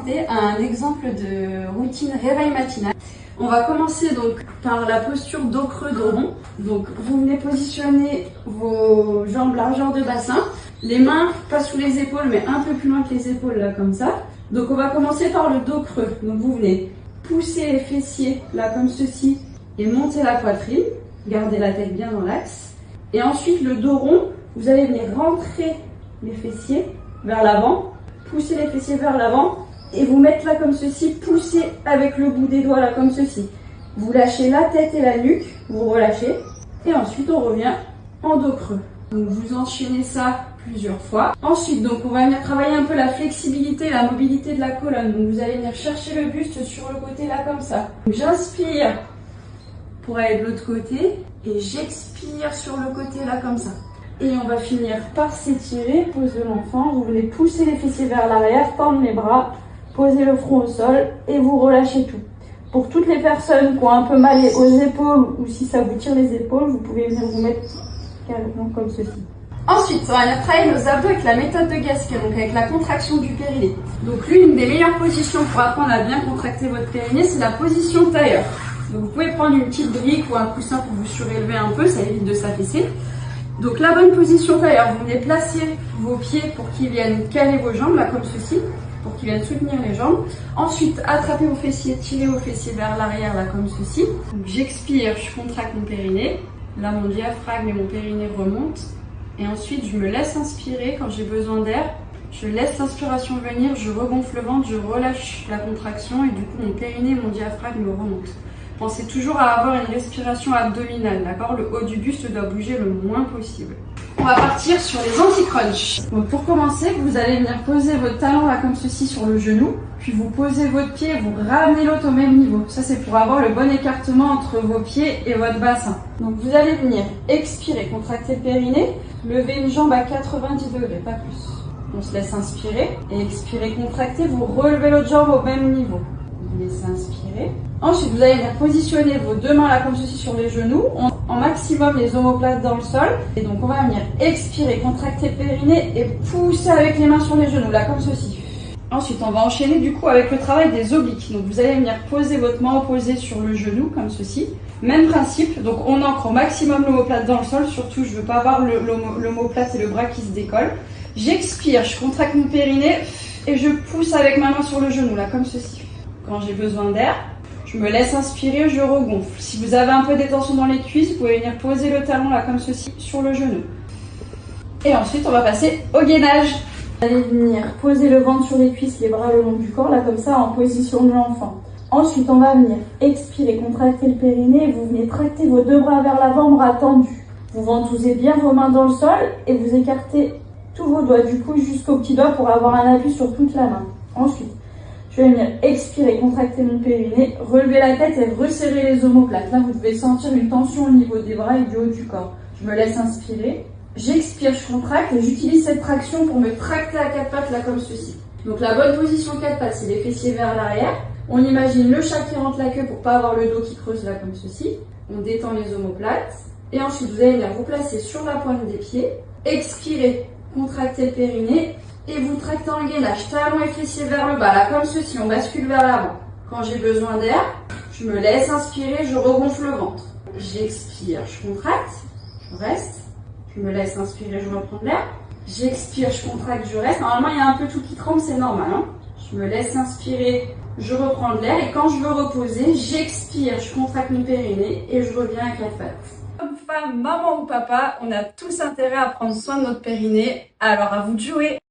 présenter un exemple de routine réveil matinal. On va commencer donc par la posture dos creux, dos rond. Donc vous venez positionner vos jambes largeur de bassin, les mains pas sous les épaules mais un peu plus loin que les épaules là comme ça. Donc on va commencer par le dos creux. Donc vous venez pousser les fessiers là comme ceci et monter la poitrine, gardez la tête bien dans l'axe. Et ensuite le dos rond, vous allez venir rentrer les fessiers vers l'avant, pousser les fessiers vers l'avant et vous mettre là comme ceci, pousser avec le bout des doigts là comme ceci. Vous lâchez la tête et la nuque, vous relâchez et ensuite on revient en dos creux. Donc vous enchaînez ça plusieurs fois. Ensuite donc on va venir travailler un peu la flexibilité, la mobilité de la colonne. Donc vous allez venir chercher le buste sur le côté là comme ça. J'inspire pour aller de l'autre côté et j'expire sur le côté là comme ça. Et on va finir par s'étirer, pose de l'enfant. Vous venez pousser les fessiers vers l'arrière, tendre les bras, poser le front au sol et vous relâchez tout. Pour toutes les personnes qui ont un peu mal aux épaules ou si ça vous tire les épaules, vous pouvez venir vous mettre carrément comme ceci. Ensuite, on va venir travailler nos abdos avec la méthode de Gasquet, donc avec la contraction du périnée. Donc l'une des meilleures positions pour apprendre à bien contracter votre périnée, c'est la position tailleur. Donc vous pouvez prendre une petite brique ou un coussin pour vous surélever un peu, ça évite de s'affaisser. Donc la bonne position tailleur, vous venez placer vos pieds pour qu'ils viennent caler vos jambes, là comme ceci, pour qu'ils viennent soutenir les jambes. Ensuite, attrapez vos fessiers, tirez vos fessiers vers l'arrière, là comme ceci. Donc j'expire, je contracte mon périnée. Là mon diaphragme et mon périnée remontent. Et ensuite, je me laisse inspirer quand j'ai besoin d'air. Je laisse l'inspiration venir, je regonfle le ventre, je relâche la contraction et du coup mon périnée et mon diaphragme remontent. Pensez toujours à avoir une respiration abdominale, d'accord? Le haut du buste doit bouger le moins possible. On va partir sur les anti-crunch. Donc pour commencer, vous allez venir poser votre talon là comme ceci sur le genou, puis vous posez votre pied et vous ramenez l'autre au même niveau. Ça c'est pour avoir le bon écartement entre vos pieds et votre bassin. Donc vous allez venir expirer, contracter le périnée, lever une jambe à 90 degrés, pas plus. On se laisse inspirer et expirer, contracter, vous relevez l'autre jambe au même niveau. Vous laissez inspirer. Ensuite, vous allez venir positionner vos deux mains là comme ceci sur les genoux, en maximum les omoplates dans le sol. Et donc on va venir expirer, contracter le périnée et pousser avec les mains sur les genoux là comme ceci. Ensuite, on va enchaîner du coup avec le travail des obliques. Donc vous allez venir poser votre main opposée sur le genou comme ceci. Même principe, donc on ancre au maximum l'omoplate dans le sol, surtout je veux pas avoir l'omoplate et le bras qui se décollent. J'expire, je contracte mon périnée et je pousse avec ma main sur le genou là comme ceci. Quand j'ai besoin d'air, je me laisse inspirer, je regonfle. Si vous avez un peu de tension dans les cuisses, vous pouvez venir poser le talon là comme ceci sur le genou. Et ensuite, on va passer au gainage. Vous allez venir poser le ventre sur les cuisses, les bras le long du corps, là comme ça, en position de l'enfant. Ensuite, on va venir expirer, contracter le périnée et vous venez tracter vos deux bras vers l'avant, bras tendus. Vous ventousez bien vos mains dans le sol et vous écartez tous vos doigts du cou jusqu'au petit doigt pour avoir un appui sur toute la main. Ensuite, je vais venir expirer, contracter mon périnée, relever la tête et resserrer les omoplates. Là, vous devez sentir une tension au niveau des bras et du haut du corps. Je me laisse inspirer. J'expire, je contracte et j'utilise cette traction pour me tracter à quatre pattes là comme ceci. Donc la bonne position quatre pattes, c'est les fessiers vers l'arrière. On imagine le chat qui rentre la queue pour pas avoir le dos qui creuse là comme ceci. On détend les omoplates. Et ensuite, vous allez venir vous placer sur la pointe des pieds. Expirez, contractez le périnée. Et vous tractez en gainage, talons et fessiers vers le bas, là comme ceci, on bascule vers l'avant. Quand j'ai besoin d'air, je me laisse inspirer, je regonfle le ventre. J'expire, je contracte, je reste. Je me laisse inspirer, je reprends de l'air. J'expire, je contracte, je reste. Normalement, il y a un peu tout qui tremble, c'est normal. Hein, je me laisse inspirer, je reprends de l'air. Et quand je veux reposer, j'expire, je contracte mon périnée et je reviens à quatre pattes. Comme femme, maman ou papa, on a tous intérêt à prendre soin de notre périnée. Alors à vous de jouer.